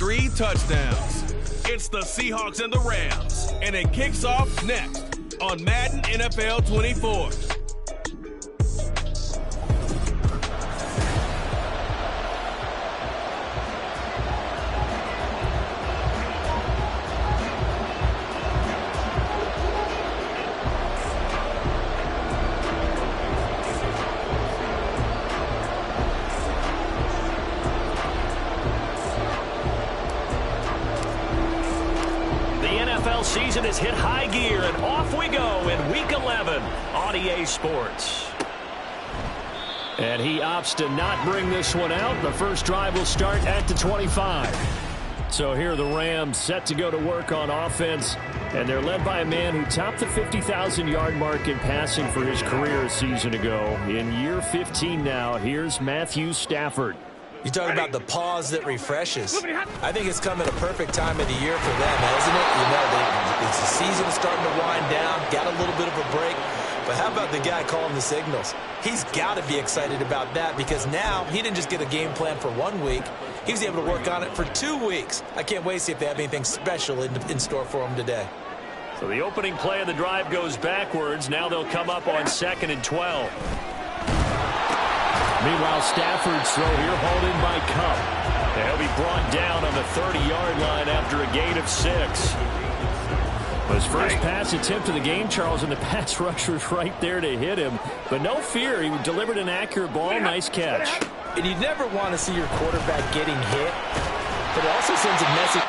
3 touchdowns. It's the Seahawks and the Rams, and it kicks off next on Madden NFL 24. Season has hit high gear, and off we go in Week 11 on EA Sports. And he opts to not bring this one out. The first drive will start at the 25. So here are the Rams set to go to work on offense, and they're led by a man who topped the 50,000-yard mark in passing for his career a season ago. In year 15 now, here's Matthew Stafford. You talk about the pause that refreshes. I think it's come at a perfect time of the year for them, hasn't it? You know, it's the season starting to wind down, got a little bit of a break. But how about the guy calling the signals? He's got to be excited about that because now he didn't just get a game plan for 1 week. He was able to work on it for 2 weeks. I can't wait to see if they have anything special in store for him today. So the opening play of the drive goes backwards. Now they'll come up on 2nd and 12. Meanwhile, Stafford's throw here hauled in by Cup. He'll be brought down on the 30-yard line after a gain of 6. His first pass attempt of the game, Charles, and the pass rush was right there to hit him. But no fear, he delivered an accurate ball. Nice catch. And you never want to see your quarterback getting hit, but it also sends a message.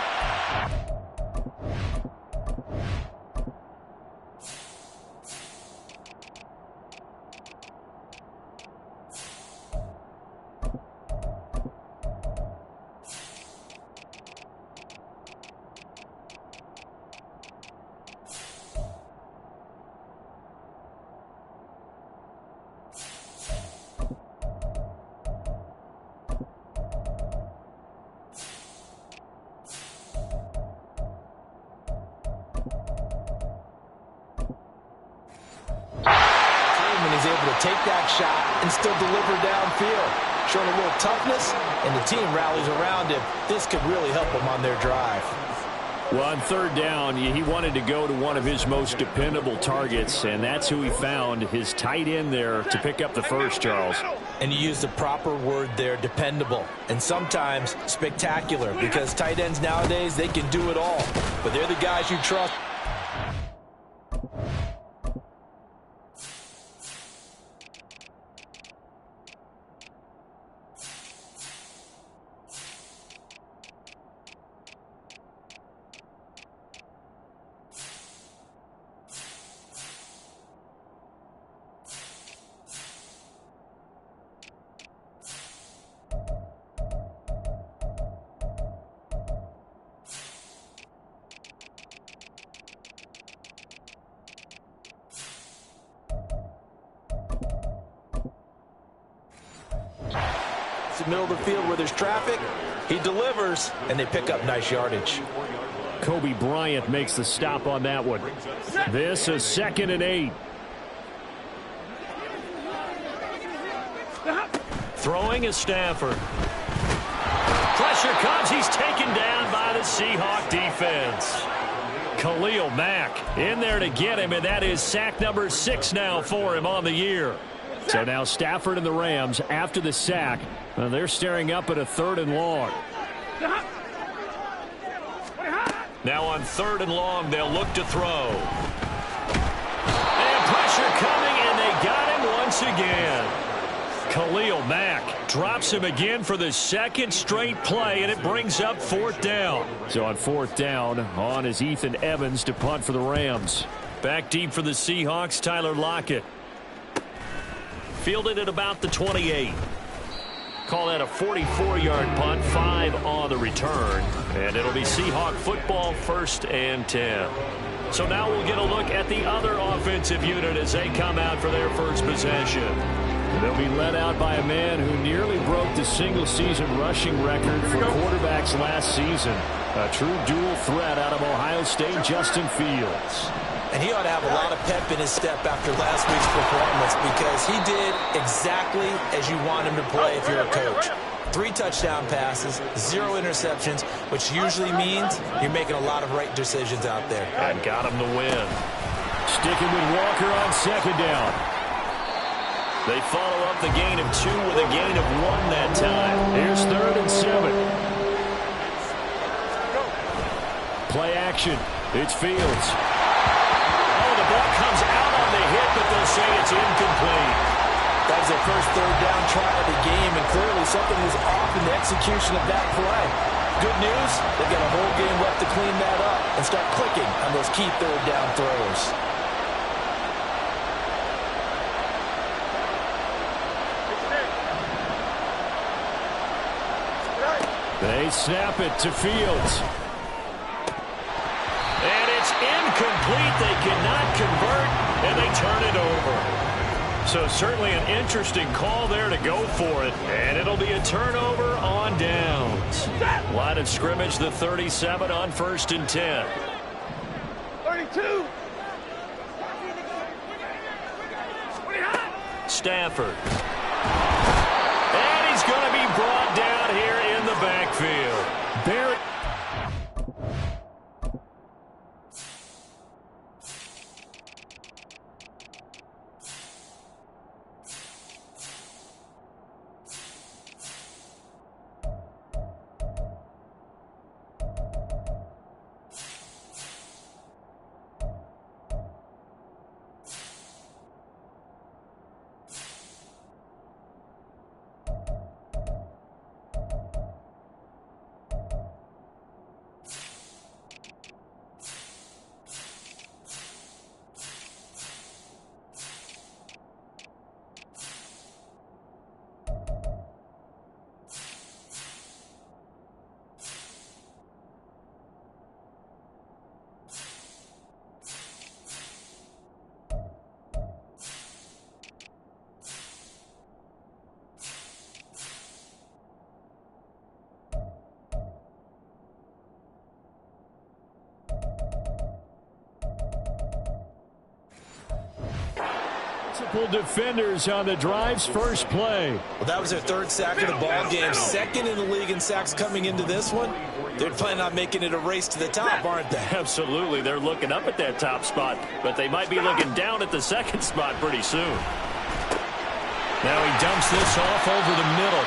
Take that shot and still deliver downfield. Showing a little toughness, and the team rallies around him. This could really help them on their drive. Well, on 3rd down, he wanted to go to one of his most dependable targets, and that's who he found, his tight end there, to pick up the first, Charles. And you use the proper word there, dependable, and sometimes spectacular, because tight ends nowadays, they can do it all. But they're the guys you trust. The middle of the field where there's traffic, he delivers, and they pick up nice yardage. Kobe Bryant makes the stop on that one. This is 2nd and 8. Throwing is Stafford. Pressure comes. He's taken down by the Seahawk defense. Khalil Mack in there to get him, and that is sack number 6 now for him on the year. So now Stafford and the Rams, after the sack, they're staring up at a 3rd and long. Now on 3rd and long, they'll look to throw. And pressure coming, and they got him once again. Khalil Mack drops him again for the 2nd straight play, and it brings up 4th down. So on 4th down, on is Ethan Evans to punt for the Rams. Back deep for the Seahawks, Tyler Lockett. Fielded at about the 28. Call that a 44-yard punt, 5 on the return. And it'll be Seahawk football, 1st and 10. So now we'll get a look at the other offensive unit as they come out for their first possession. They'll be led out by a man who nearly broke the single-season rushing record for quarterbacks last season. A true dual threat out of Ohio State, Justin Fields. And he ought to have a lot of pep in his step after last week's performance because he did exactly as you want him to play if you're a coach. 3 touchdown passes, 0 interceptions, which usually means you're making a lot of right decisions out there. And got him the win. Sticking with Walker on second down. They follow up the gain of 2 with a gain of 1 that time. Here's 3rd and 7. Play action. It's Fields. Oh, the ball comes out on the hit, but they'll say it's incomplete. That was their first 3rd down try of the game, and clearly something was off in the execution of that play. Good news, they've got a whole game left to clean that up and start clicking on those key 3rd down throws. They snap it to Fields. And it's incomplete. They cannot convert, and they turn it over. So certainly an interesting call there to go for it. And it'll be a turnover on downs. Line of scrimmage, the 37 on 1st and 10. 32. Stafford. And he's going to be brought down here in the backfield. Barrett. Multiple defenders on the drive's first play. Well, that was their 3rd sack of the ball game. 2nd in the league in sacks coming into this one. They're planning on making it a race to the top, aren't they? Absolutely. They're looking up at that top spot, but they might be looking down at the 2nd spot pretty soon. Now he dumps this off over the middle.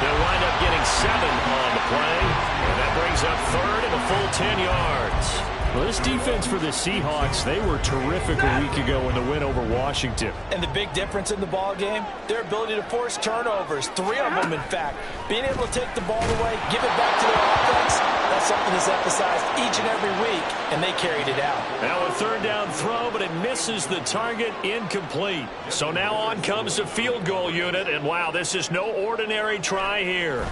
They'll wind up getting 7 on the play, and that brings up 3rd and a full 10 yards. Well, this defense for the Seahawks, they were terrific a week ago in the win over Washington. And the big difference in the ball game, their ability to force turnovers, 3 of them, in fact. Being able to take the ball away, give it back to their offense, that's something that's emphasized each and every week, and they carried it out. Now a 3rd down throw, but it misses the target, incomplete. So now on comes the field goal unit, and wow, this is no ordinary try here.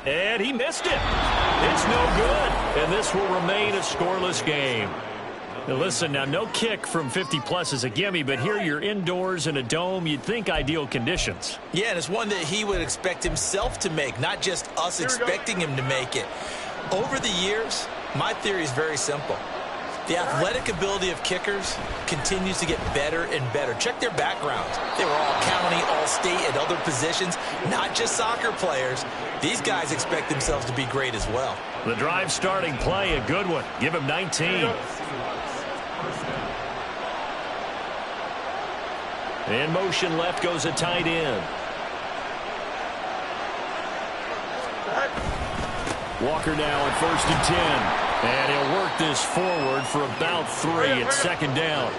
And he missed it. It's no good. And this will remain a scoreless game. Now listen, now no kick from 50-plus is a gimme, but here you're indoors in a dome. You'd think ideal conditions. Yeah, and it's one that he would expect himself to make, not just us expecting him to make it. Over the years, my theory is very simple. The athletic ability of kickers continues to get better and better. Check their backgrounds. They were all county, all state, at other positions, not just soccer players. These guys expect themselves to be great as well. The drive starting play, a good one. Give him 19. In motion left goes a tight end. Walker now on 1st and 10. And he'll work this forward for about 3 at 2nd down.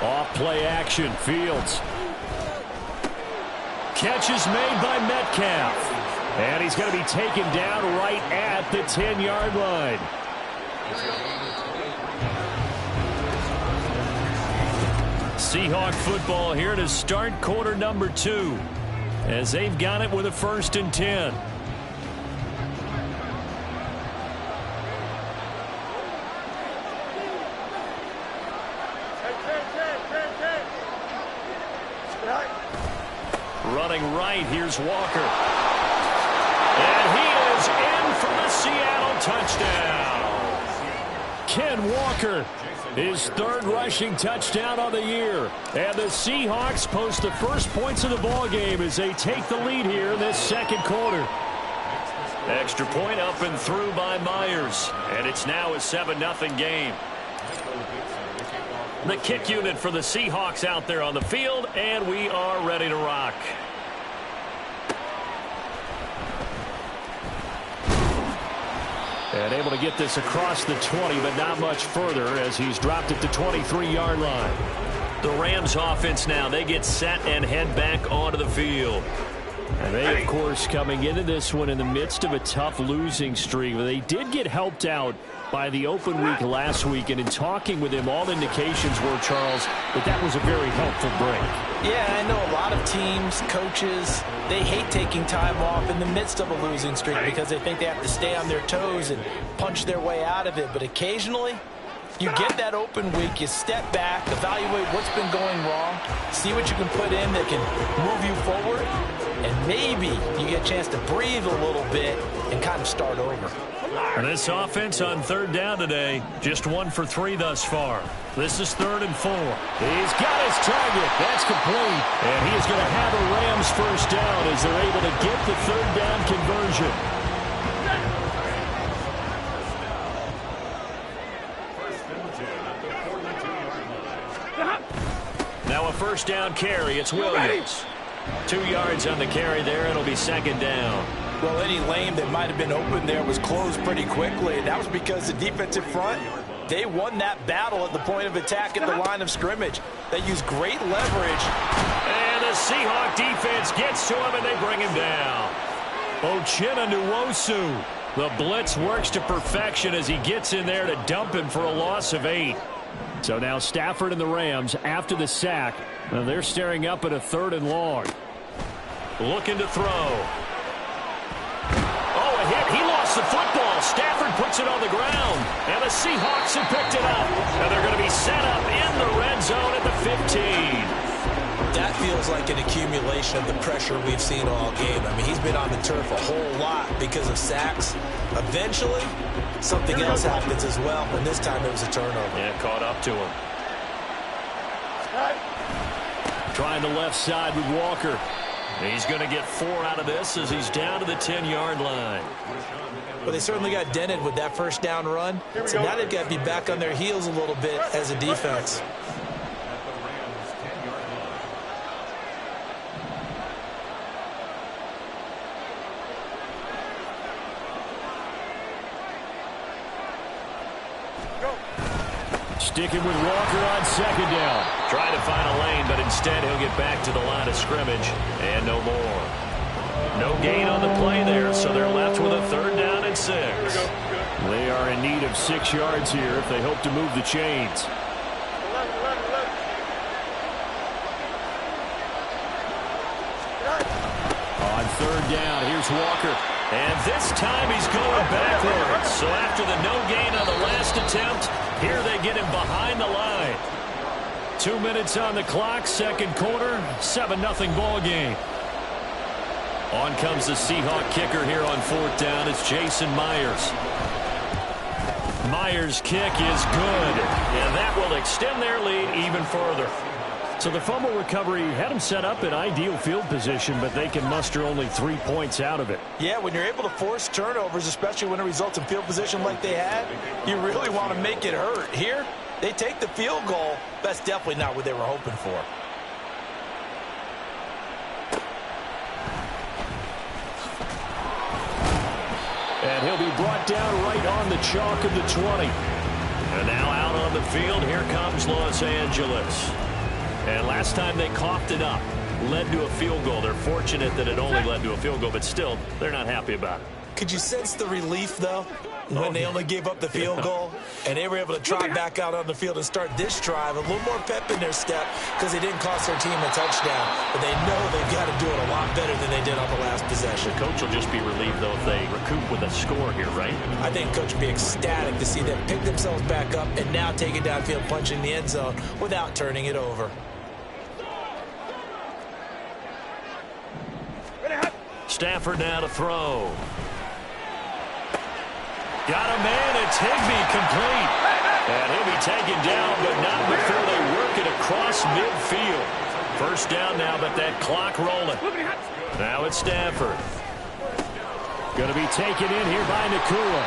Off play action, Fields. Catch is made by Metcalf. And he's going to be taken down right at the 10-yard line. Seahawk football here to start quarter number 2 as they've got it with a 1st and 10. Running right, here's Walker. And he is in for the Seattle touchdown. Ken Walker, his third rushing touchdown on the year. And the Seahawks post the first points of the ballgame as they take the lead here in this second quarter. Extra point up and through by Myers. And it's now a 7-0 game. The kick unit for the Seahawks out there on the field, and we are ready to rock. And able to get this across the 20, but not much further as he's dropped it to 23-yard line. The Rams offense now, they get set and head back onto the field. And they, of course, coming into this one in the midst of a tough losing streak. They did get helped out by the open week last week, and in talking with him, all indications were, Charles, that was a very helpful break. Yeah, I know a lot of teams, coaches, they hate taking time off in the midst of a losing streak because they think they have to stay on their toes and punch their way out of it. But occasionally, you get that open week, you step back, evaluate what's been going wrong, see what you can put in that can move you forward, and maybe you get a chance to breathe a little bit and kind of start over. And this offense on third down today, just 1 for 3 thus far. This is 3rd and 4. He's got his target. That's complete. And he is going to have a Rams first down as they're able to get the third down conversion. Now a first down carry. It's Williams. 2 yards on the carry there. It'll be 2nd down. Well, any lane that might have been open there was closed pretty quickly. That was because the defensive front, they won that battle at the point of attack at the line of scrimmage. They used great leverage. And the Seahawk defense gets to him, and they bring him down. Uchenna Nwosu. The blitz works to perfection as he gets in there to dump him for a loss of 8. So now Stafford and the Rams, after the sack, they're staring up at a 3rd and long. Looking to throw. Oh, a hit. He lost the football. Stafford puts it on the ground. And the Seahawks have picked it up. And they're going to be set up in the red zone at the 15. That feels like an accumulation of the pressure we've seen all game. I mean, he's been on the turf a whole lot because of sacks. Eventually, something else happens as well, and this time it was a turnover. Yeah, caught up to him. Trying the left side with Walker. He's going to get 4 out of this as he's down to the 10-yard line. Well, they certainly got dented with that first down run, so now they've got to be back on their heels a little bit as a defense. Sticking with Walker on 2nd down. Trying to find a lane, but instead he'll get back to the line of scrimmage. And no more. No gain on the play there, so they're left with a 3rd down and 6. They are in need of 6 yards here if they hope to move the chains. On 3rd down, here's Walker. And this time he's going backwards. So after the no gain on the last attempt, here they get him behind the line. 2 minutes on the clock, second quarter, 7-0 ball game. On comes the Seahawk kicker here on 4th down. It's Jason Myers. Myers' kick is good, and that will extend their lead even further. So the fumble recovery had them set up in ideal field position, but they can muster only 3 points out of it. Yeah, when you're able to force turnovers, especially when it results in field position like they had, you really want to make it hurt. Here, they take the field goal. That's definitely not what they were hoping for. And he'll be brought down right on the chalk of the 20. And now out on the field, here comes Los Angeles. And last time they coughed it up, led to a field goal. They're fortunate that it only led to a field goal, but still, they're not happy about it. Could you sense the relief, though, when they only gave up the field goal and they were able to drive back out on the field and start this drive? A little more pep in their step because they didn't cost their team a touchdown, but they know they've got to do it a lot better than they did on the last possession. The coach will just be relieved, though, if they recoup with a score here, right? I think coach will be ecstatic to see them pick themselves back up and now take it downfield, punching the end zone without turning it over. Stafford now to throw. Got a man. It's Higbee, complete. And he'll be taken down, but not before they work it across midfield. First down now, but that clock rolling. Now it's Stafford. Going to be taken in here by Nakua.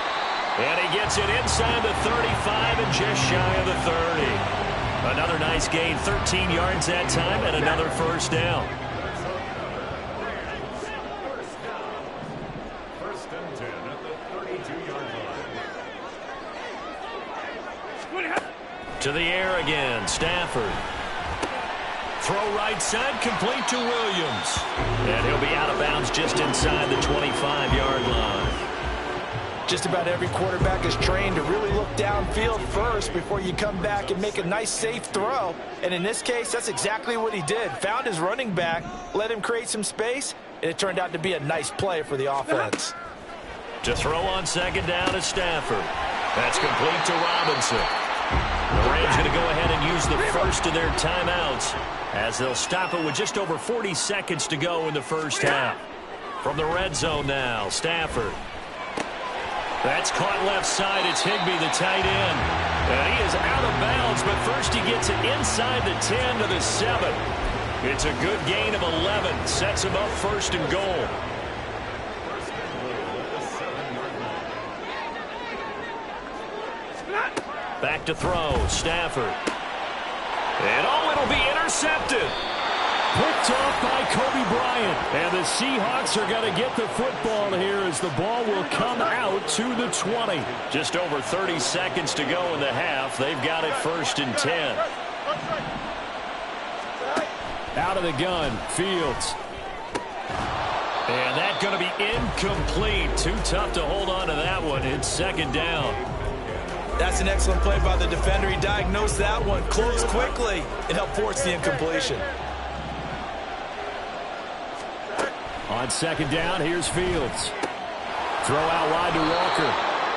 And he gets it inside the 35 and just shy of the 30. Another nice gain, 13 yards that time, and another first down. First and 10 at the 32-yard line. To the air again, Stafford. Throw right side, complete to Williams. And he'll be out of bounds just inside the 25-yard line. Just about every quarterback is trained to really look downfield first before you come back and make a nice, safe throw. And in this case, that's exactly what he did. Found his running back, let him create some space, and it turned out to be a nice play for the offense. To throw on second down is Stafford. That's complete to Robinson. The Rams going to go ahead and use the first of their timeouts as they'll stop it with just over 40 seconds to go in the first half. From the red zone now, Stafford. That's caught left side. It's Higbee, the tight end. And he is out of bounds, but first he gets it inside the 10 to the 7. It's a good gain of 11. Sets him up first and goal. Back to throw, Stafford. And it'll be intercepted. Picked off by Kobe Bryant. And the Seahawks are going to get the football here as the ball will come out to the 20. Just over 30 seconds to go in the half. They've got it first and 10. Out of the gun, Fields. And that's going to be incomplete. Too tough to hold on to that one. It's second down. That's an excellent play by the defender. He diagnosed that one, closed quickly, and helped force the incompletion. On second down, here's Fields. Throw out wide to Walker.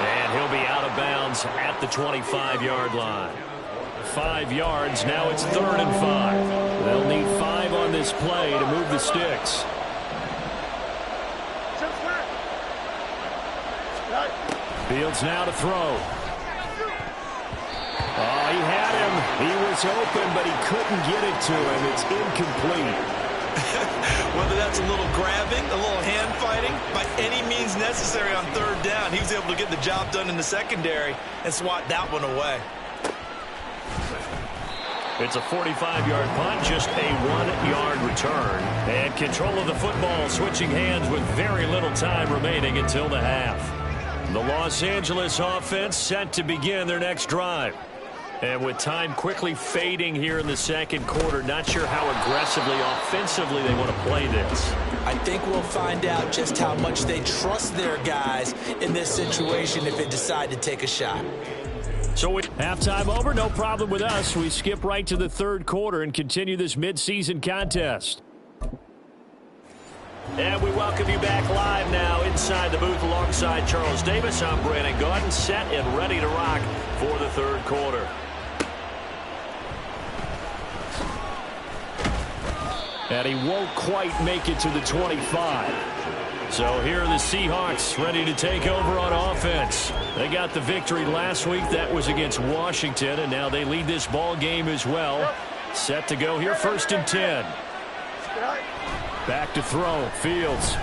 And he'll be out of bounds at the 25-yard line. 5 yards, now it's 3rd and 5. They'll need 5 on this play to move the sticks. Fields now to throw. Oh, he had him. He was open, but he couldn't get it to him. It's incomplete. Whether that's a little grabbing, a little hand fighting, by any means necessary on 3rd down, he was able to get the job done in the secondary and swat that one away. It's a 45-yard punt, just a 1-yard return. And control of the football switching hands with very little time remaining until the half. The Los Angeles offense set to begin their next drive. And with time quickly fading here in the second quarter, not sure how aggressively, offensively they want to play this. I think we'll find out just how much they trust their guys in this situation if they decide to take a shot. So halftime over, no problem with us. We skip right to the third quarter and continue this midseason contest. And we welcome you back live now inside the booth alongside Charles Davis. I'm Brandon Gaudin, set and ready to rock for the third quarter. And he won't quite make it to the 25. So here are the Seahawks ready to take over on offense. They got the victory last week. That was against Washington, and now they lead this ball game as well. Set to go here, 1st and 10. Back to throw, Fields.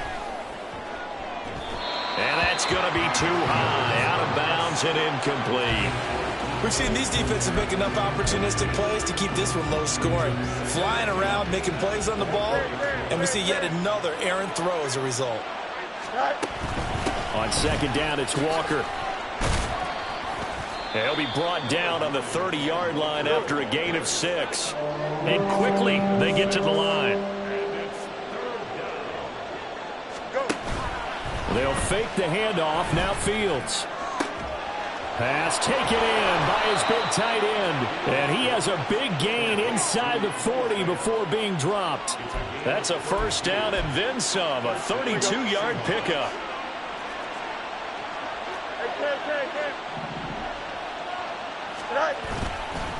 And that's going to be too high, out of bounds and incomplete. We've seen these defenses make enough opportunistic plays to keep this one low scoring. Flying around, making plays on the ball, and we see yet another errant throw as a result. On second down, it's Walker. He'll be brought down on the 30-yard line after a gain of 6. And quickly, they get to the line. They'll fake the handoff, now Fields. Pass taken in by his big tight end. And he has a big gain inside the 40 before being dropped. That's a first down and then some, a 32-yard pickup.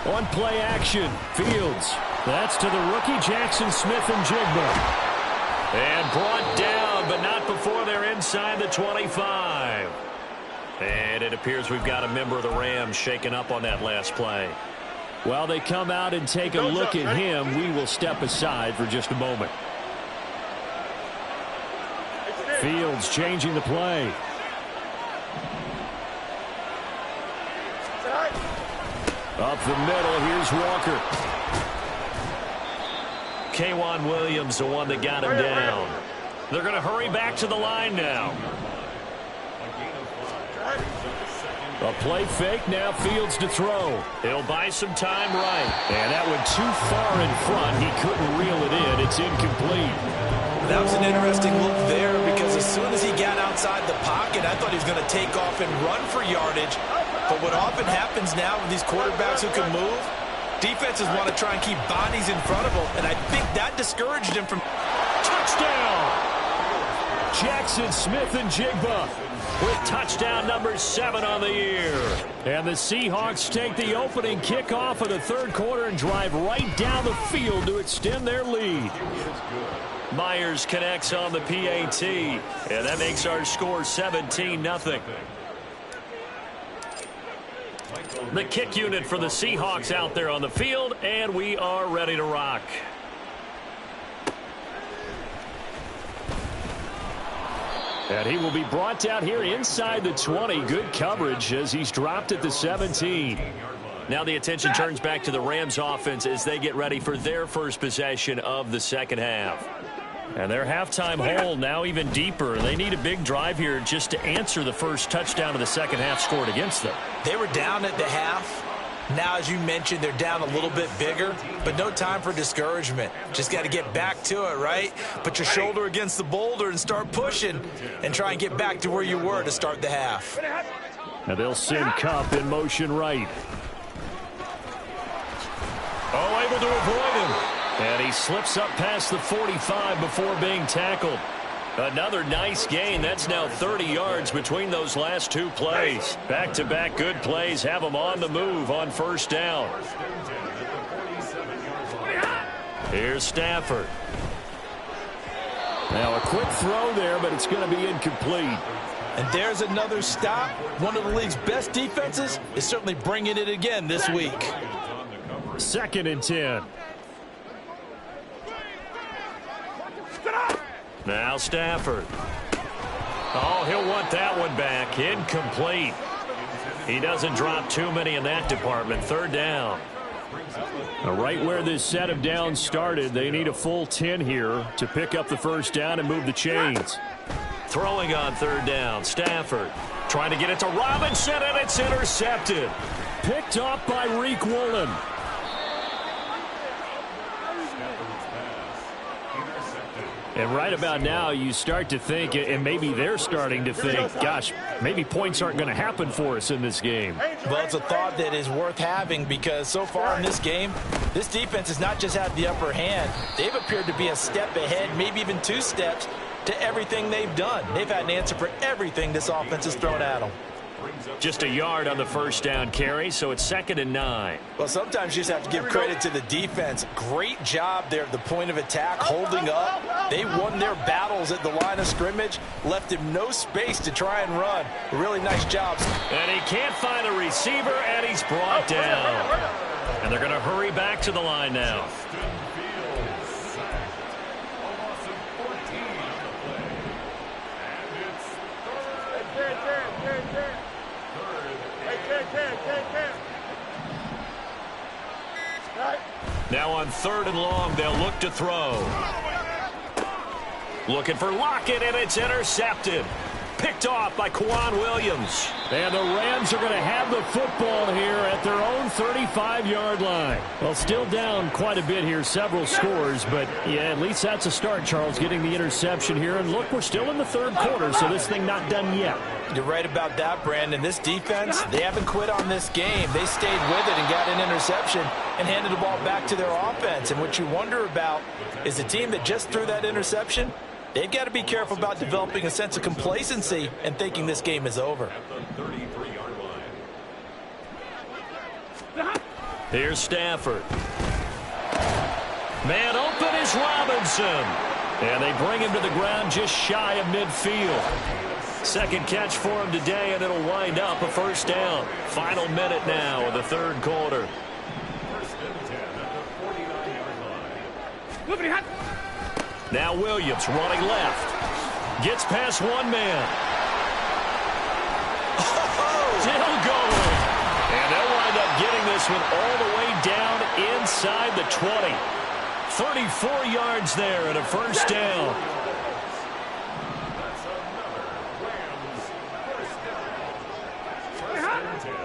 On play action, Fields. That's to the rookie Jackson Smith and Jigba. And brought down, but not inside the 25. And it appears we've got a member of the Rams shaken up on that last play. While they come out and take a look at him, we will step aside for just a moment. Fields changing the play. Up the middle, here's Walker. K'Wan Williams, the one that got him down. They're going to hurry back to the line now. A play fake, now Fields to throw. He'll buy some time right. And that went too far in front. He couldn't reel it in. It's incomplete. That was an interesting look there because as soon as he got outside the pocket, I thought he was going to take off and run for yardage. But what often happens now with these quarterbacks who can move, defenses want to try and keep bodies in front of them, and I think that discouraged him from... Touchdown! Jackson Smith-Njigba with touchdown number 7 on the year. And the Seahawks take the opening kickoff of the third quarter and drive right down the field to extend their lead. Myers connects on the PAT, and that makes our score 17-0. The kick unit for the Seahawks out there on the field, and we are ready to rock. And he will be brought down here inside the 20. Good coverage as he's dropped at the 17. Now the attention turns back to the Rams offense as they get ready for their first possession of the second half. And their halftime hole now even deeper. They need a big drive here just to answer the first touchdown of the second half scored against them. They were down at the half. Now, as you mentioned, they're down a little bit bigger, but no time for discouragement. Just got to get back to it, right? Put your shoulder against the boulder and start pushing and try and get back to where you were to start the half. Now they'll send Kupp in motion right. Oh, able to avoid him. And he slips up past the 45 before being tackled. Another nice gain. That's now 30 yards between those last two plays. Back-to-back good plays have them on the move on first down. Here's Stafford. Now a quick throw there, but it's going to be incomplete. And there's another stop. One of the league's best defenses is certainly bringing it again this week. 2nd and 10. Now Stafford. Oh, he'll want that one back. Incomplete. He doesn't drop too many in that department. 3rd down. Now, right where this set of downs started, they need a full 10 here to pick up the first down and move the chains. Throwing on 3rd down. Stafford trying to get it to Robinson, and it's intercepted. Picked off by Reek Woolen. And right about now, you start to think, and maybe they're starting to think, gosh, maybe points aren't going to happen for us in this game. Well, it's a thought that is worth having because so far in this game, this defense has not just had the upper hand. They've appeared to be a step ahead, maybe even 2 steps to everything they've done. They've had an answer for everything this offense has thrown at them. Just a yard on the first down carry, so it's 2nd and 9. Well, sometimes you just have to give credit to the defense. Great job there at the point of attack, holding up. They won their battles at the line of scrimmage, left him no space to try and run. Really nice job. And he can't find the receiver, and he's brought down. And they're going to hurry back to the line now. Now on 3rd and long, they'll look to throw. Looking for Lockett, and it's intercepted. Picked off by K'Wan Williams. And the Rams are going to have the football here at their own 35-yard line. Well, still down quite a bit here, several scores, but yeah, at least that's a start, Charles, getting the interception here. And look, we're still in the 3rd quarter, so this thing not done yet. You're right about that, Brandon. This defense, they haven't quit on this game. They stayed with it and got an interception and handed the ball back to their offense. And what you wonder about is the team that just threw that interception, they've got to be careful about developing a sense of complacency and thinking this game is over. Here's Stafford. Man open is Robinson. And they bring him to the ground just shy of midfield. Second catch for him today, and it'll wind up a first down. Final minute now of the third quarter. Now Williams running left. Gets past one man. Still going. And they'll wind up getting this one all the way down inside the 20. 34 yards there and a first down.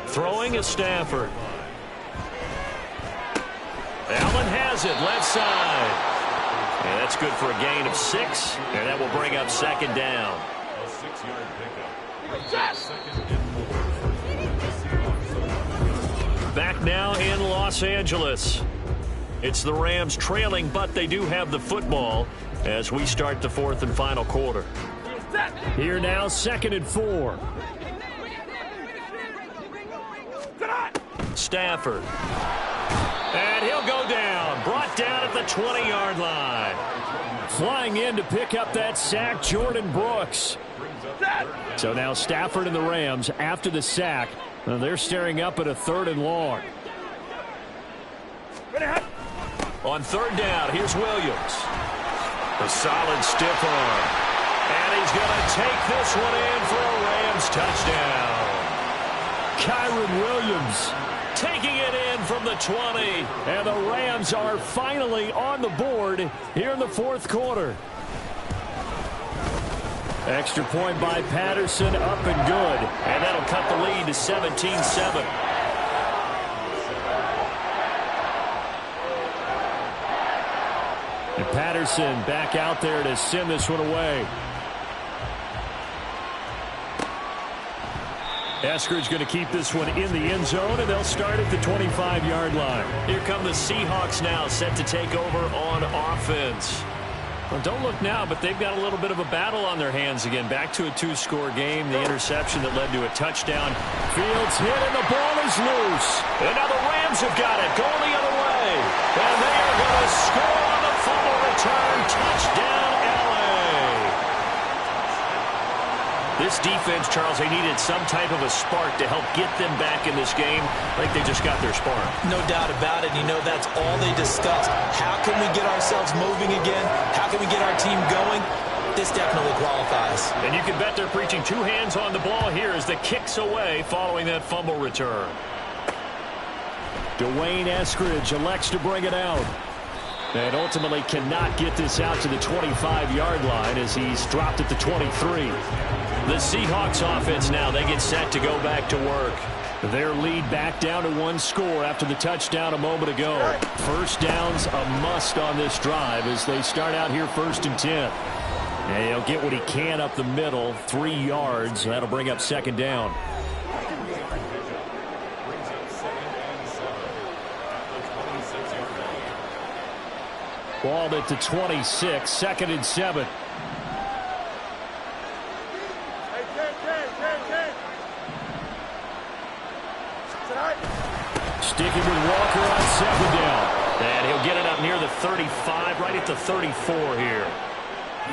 Throwing is Stafford. Allen has it left side. And that's good for a gain of 6. And that will bring up second down. A 6-yard pickup. Back now in Los Angeles. It's the Rams trailing, but they do have the football as we start the fourth and final quarter. Here now, 2nd and 4. Stafford. And he'll go down. Brought down at the 20-yard line. Flying in to pick up that sack, Jordan Brooks. So now Stafford and the Rams, after the sack, they're staring up at a 3rd and long. On 3rd down, here's Williams. A solid stiff arm. And he's going to take this one in for a Rams touchdown. Kyron Williams taking it in from the 20. And the Rams are finally on the board here in the fourth quarter. Extra point by Patterson, up and good. And that'll cut the lead to 17-7. And Patterson back out there to send this one away. Eskridge going to keep this one in the end zone, and they'll start at the 25-yard line. Here come the Seahawks now, set to take over on offense. Well, don't look now, but they've got a little bit of a battle on their hands again. Back to a 2-score game. The interception that led to a touchdown. Fields hit, and the ball is loose. And now the Rams have got it, going the other way. And they are going to score on the fumble return. Touchdown, L.A. This defense, Charles, they needed some type of a spark to help get them back in this game. I think they just got their spark. No doubt about it. You know, that's all they discussed. How can we get ourselves moving again? How can we get our team going? This definitely qualifies. And you can bet they're preaching 2 hands on the ball here as the kick's away following that fumble return. Dwayne Eskridge elects to bring it out. And ultimately cannot get this out to the 25-yard line as he's dropped at the 23. The Seahawks offense now, they get set to go back to work. Their lead back down to 1 score after the touchdown a moment ago. First down's a must on this drive as they start out here 1st and 10. And he'll get what he can up the middle, 3 yards. That'll bring up 2nd down. Balled at the 26, 2nd and 7. Sticking with Walker on 2nd down. And he'll get it up near the 35, right at the 34 here.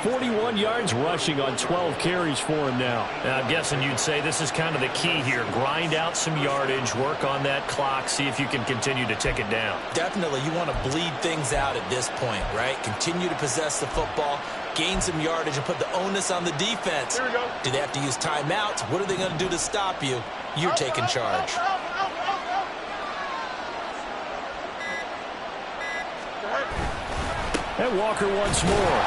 41 yards rushing on 12 carries for him now. And I'm guessing you'd say this is kind of the key here. Grind out some yardage, work on that clock, see if you can continue to tick it down. Definitely, you want to bleed things out at this point, right? Continue to possess the football, gain some yardage, and put the onus on the defense. Here we go. Do they have to use timeouts? What are they going to do to stop you? You're taking charge. And Walker once more.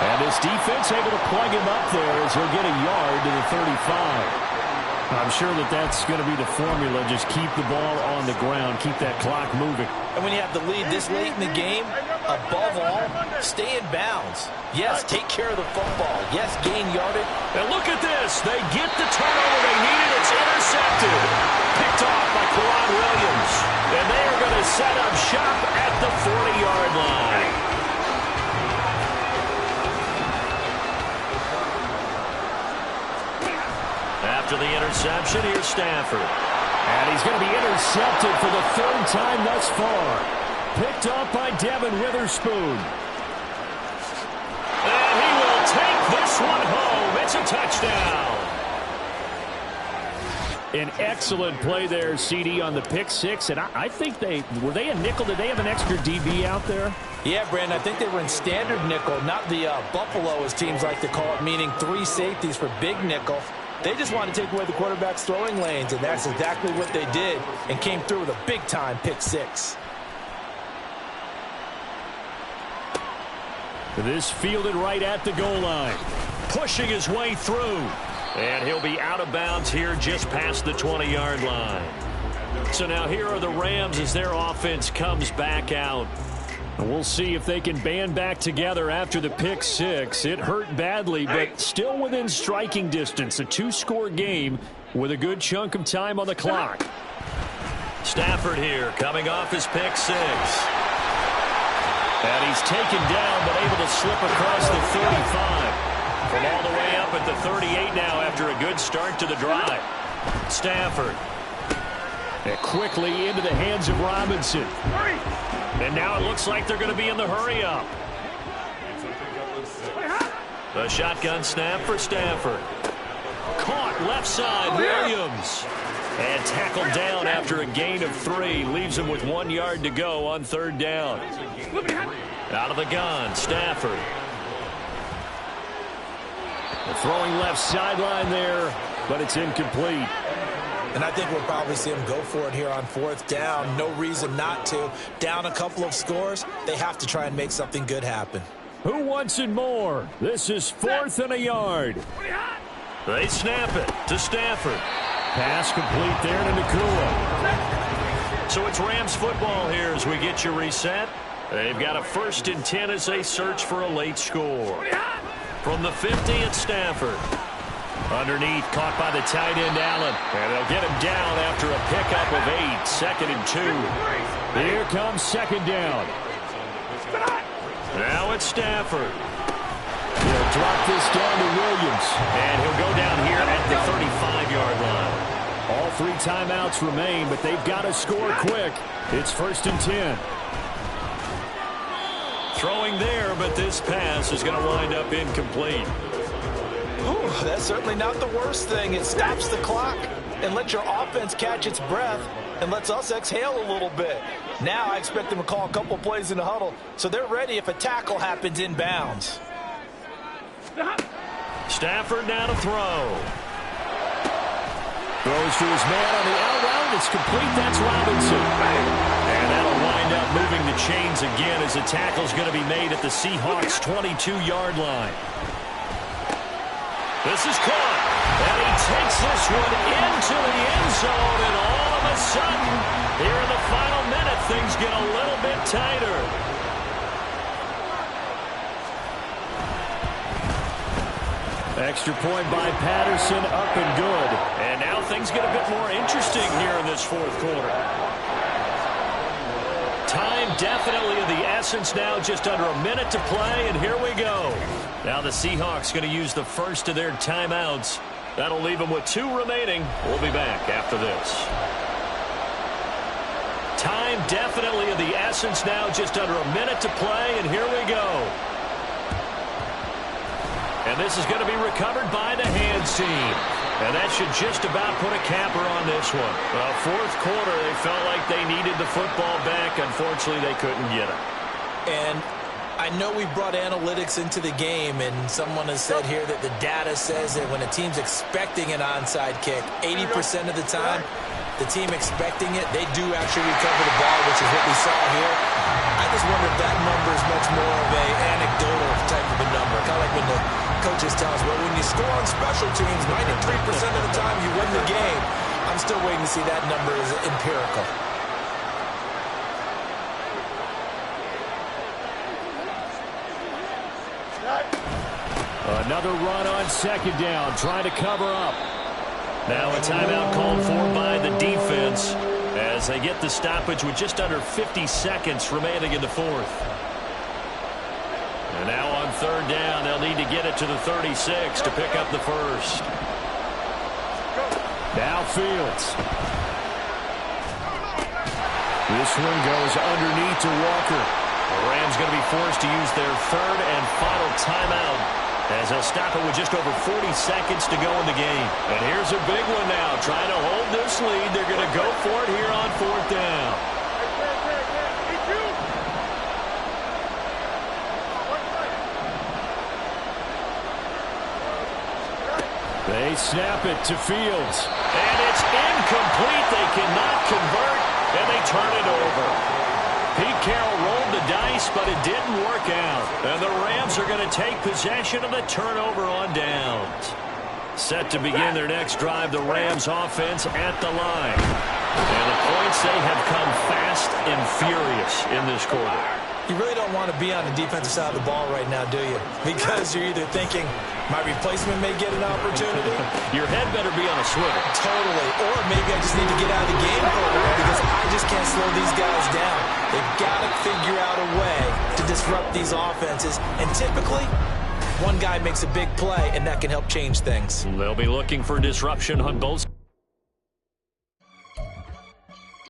And this defense able to plug him up there as he'll get a yard to the 35. I'm sure that that's going to be the formula. Just keep the ball on the ground. Keep that clock moving. And when you have the lead this late in the game, above all, stay in bounds. Yes, take care of the football. Yes, gain yardage. And look at this. They get the turnover they needed. It's intercepted. Picked off by Kyron Williams. And they are going to set up shop at the 40-yard line. After the interception, here's Stafford. And he's going to be intercepted for the 3rd time thus far. Picked off by Devin Witherspoon. one home. It's a touchdown. An excellent play there, CD, on the pick six. And I think were they a nickel? Did they have an extra DB out there? Yeah, Brandon, I think they were in standard nickel, not the Buffalo, as teams like to call it, meaning 3 safeties for big nickel. They just wanted to take away the quarterback's throwing lanes, and that's exactly what they did, and came through with a big-time pick six. This fielded right at the goal line. Pushing his way through. And he'll be out of bounds here just past the 20-yard line. So now here are the Rams as their offense comes back out. And we'll see if they can band back together after the pick six. It hurt badly, but still within striking distance. A 2-score game with a good chunk of time on the clock. Stafford here coming off his pick six. And he's taken down but able to slip across the 35. From all the way up at the 38 now after a good start to the drive. Stafford. And quickly into the hands of Robinson. And now it looks like they're going to be in the hurry-up. The shotgun snap for Stafford. Caught left side, Williams. And tackled down after a gain of 3. Leaves him with 1 yard to go on 3rd down. Out of the gun, Stafford. Throwing left sideline there, but it's incomplete. And I think we'll probably see him go for it here on 4th down. No reason not to. Down a couple of scores, they have to try and make something good happen. Who wants it more? This is 4th and a yard. They snap it to Stafford. Pass complete there to Nakua. So it's Rams football here as we get you reset. They've got a 1st and 10 as they search for a late score. From the 50 at Stafford. Underneath, caught by the tight end, Allen. And they'll get him down after a pickup of 8. 2nd and 2. Here comes 2nd down. Now it's Stafford. He'll drop this down to Williams. And he'll go down here at the 35-yard line. All 3 timeouts remain, but they've got to score quick. It's 1st and 10. Throwing there, but this pass is going to wind up incomplete. Ooh, that's certainly not the worst thing. It stops the clock and lets your offense catch its breath and lets us exhale a little bit. Now I expect them to call a couple plays in the huddle so they're ready if a tackle happens inbounds. Stafford now to throw. Throws to his man on the out route. It's complete. That's Robinson. And that'll wind up moving the chains again as the tackle's going to be made at the Seahawks' 22-yard line. This is caught. And he takes this one into the end zone. And all of a sudden, here in the final minute, things get a little bit tighter. Extra point by Patterson, up and good. And now things get a bit more interesting here in this 4th quarter. Time definitely of the essence now, just under a minute to play, and here we go. Now the Seahawks going to use the first of their timeouts. That'll leave them with 2 remaining. We'll be back after this. Time definitely of the essence now, just under a minute to play, and here we go. And this is going to be recovered by the hands team. And that should just about put a capper on this one. Well, 4th quarter, they felt like they needed the football back. Unfortunately, they couldn't get it. And I know we brought analytics into the game, and someone has said here that the data says that when a team's expecting an onside kick, 80% of the time, the team expecting it, they do actually recover the ball, which is what we saw here. I just wonder if that number is much more of an anecdotal type of a number. Kind of like when the coaches tell us, well, when you score on special teams, 93% of the time you win the game. I'm still waiting to see that number is empirical. Another run on 2nd down, trying to cover up. Now a timeout called for by the defense as they get the stoppage with just under 50 seconds remaining in the 4th. And now on 3rd down, they'll need to get it to the 36 to pick up the first. Now Fields. This one goes underneath to Walker. The Rams going to be forced to use their 3rd and final timeout as he'll stop it with just over 40 seconds to go in the game. And here's a big one now. Trying to hold this lead. They're going to go for it here on 4th down. They snap it to Fields. And it's incomplete. They cannot convert, and they turn it over. Pete Carroll rolled the dice, but it didn't work out. And the Rams are going to take possession of the turnover on downs. Set to begin their next drive, the Rams offense at the line. And the points, they have come fast and furious in this quarter. You really don't want to be on the defensive side of the ball right now, do you? Because you're either thinking, my replacement may get an opportunity. Your head better be on a swivel. Totally. Or maybe I just need to get out of the game for a while because I just can't slow these guys down. They've got to figure out a way to disrupt these offenses. And typically, one guy makes a big play, and that can help change things. They'll be looking for disruption on both.